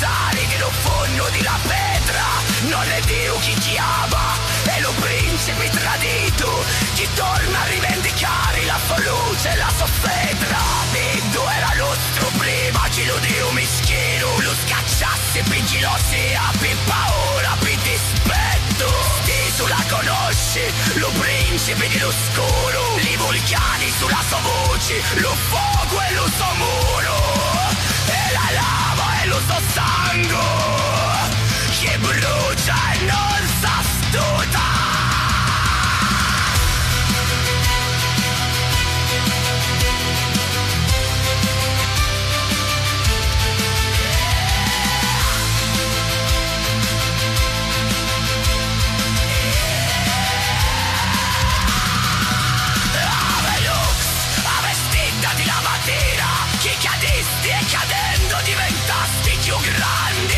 sali che non fondo di la pietra, non è Dio chi chiama, è lo principe tradito, chi torna a rivendicare la sua luce e la sua fedra. Dio era nostro prima, chi lo Dio mischino, lo scacciasse per gelosia, per paura, per dispetto. Dio la conosci, lo principe dell'oscuro, i vulcani sulla sua voce, lo fuoco e lo suo muro, e la lava e lo suo sangue, che brucia e non s'astuta. Che cadesti e cadendo diventasti più grandi.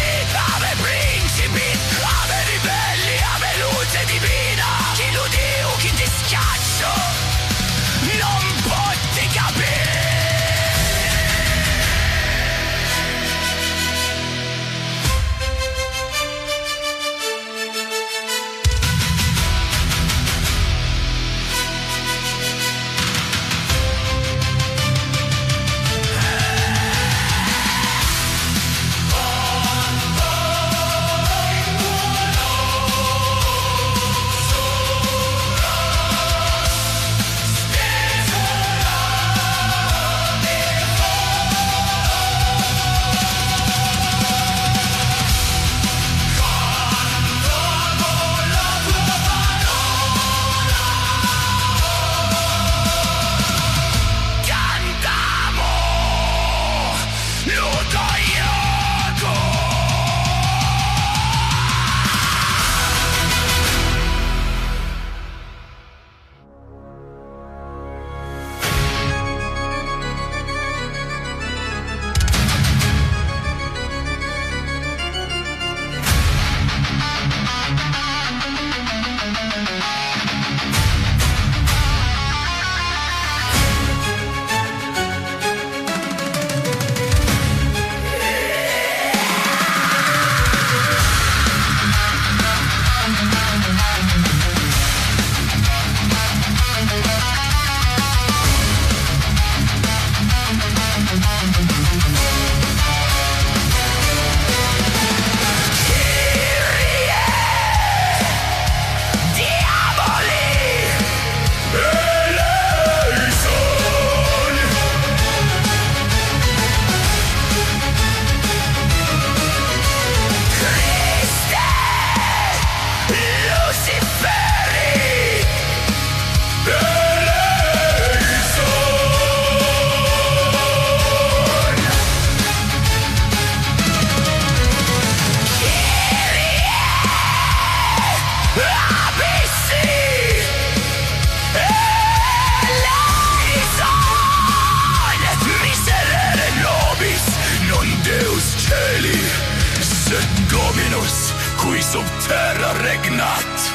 Ave principi, ave ribelli, ave luce divina. Chi lo Dio, chi ti schiaccio, non potti capire. Qui sub terra regnat,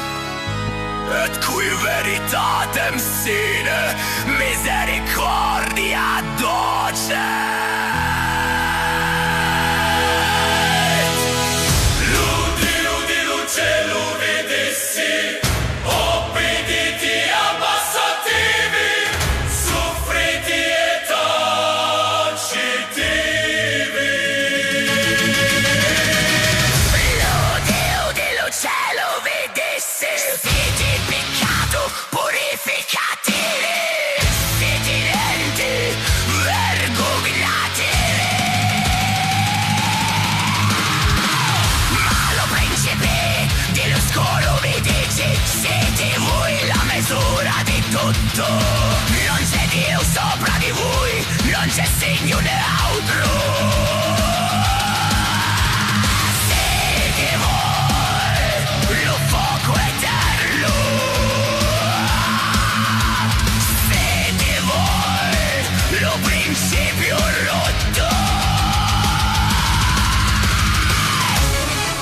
et qui veritatem sine misericordia docet. Ludi, ludi, l'uccello vedessi, obbediti abbassativi, soffriti e tacitivi. Cielo vedesse, siete in peccato, purificateli, siete lenti, vergognatevi. Ma lo principe dell'oscuro vi dice, siete voi la misura di tutto. Non c'è Dio sopra di voi, non c'è segno neutro. Principio rotto.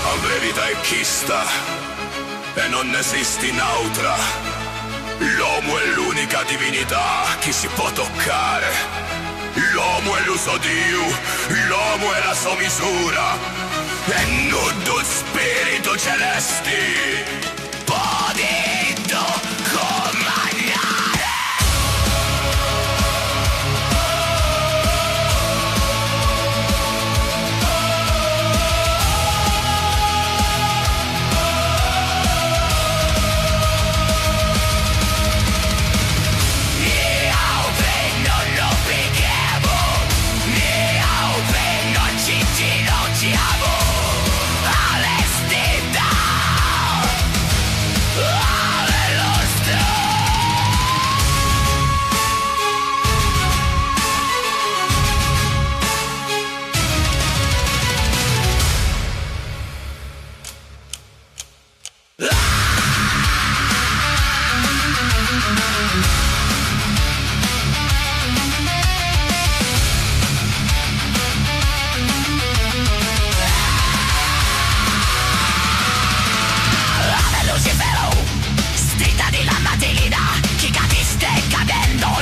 La verità è chista e non esiste un'altra. L'uomo è l'unica divinità che si può toccare. L'uomo è lo uso Dio, l'uomo è la sua misura, e nudo spirito celesti, potito comandare.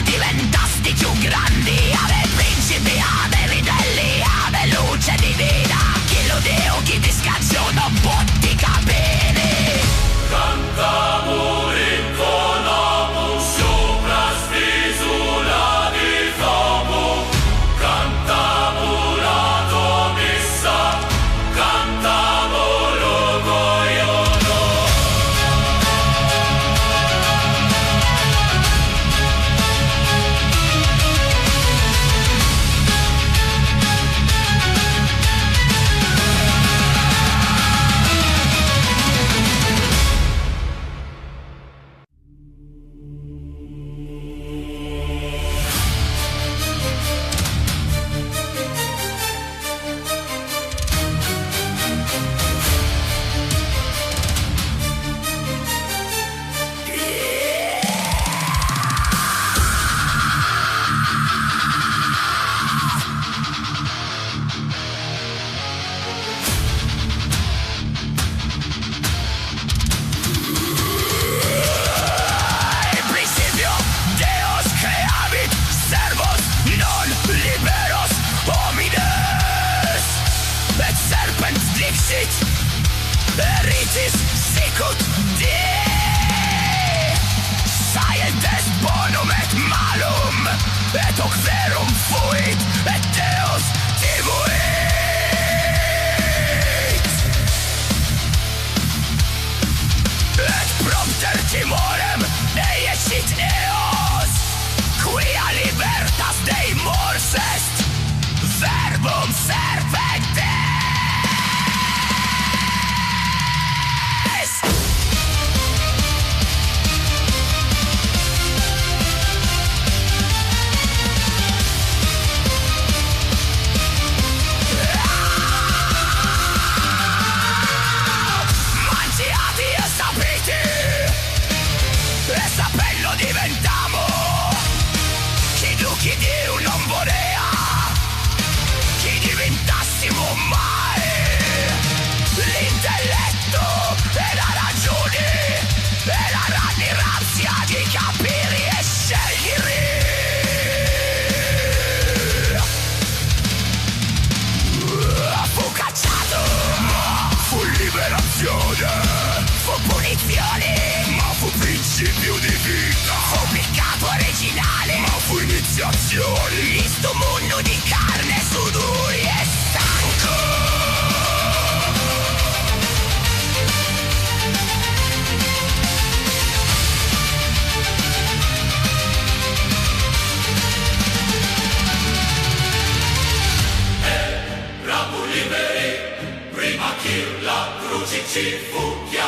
Diventasti più grandi, ave principi, ave ribelli, ave luce divina, chi lo deo, chi ti scaziona, botti capini. Cantamu intonamu sopra spisula di tomo, cantamu la domissa, cantamu l'ugoiono. Eritis sicut die, scientes bonum et malum, et hoc verum fuit, et Deus timuit. Et propter timorem eiecit eos, quia libertas Dei mors est, verbum serpente. Diventamo chi duchi Dio non voleva, chi diventassimo mai l'intelletto e la ragione e la grande razia di capire e scegliere. Fu cacciato, ma fu liberazione, fu punizione, ma fu principio di vita, fu peccato originale, ma fu iniziazione, in sto mondo di carne, sudori e sangue. Eravamo liberi prima che la croce ci fu chiara.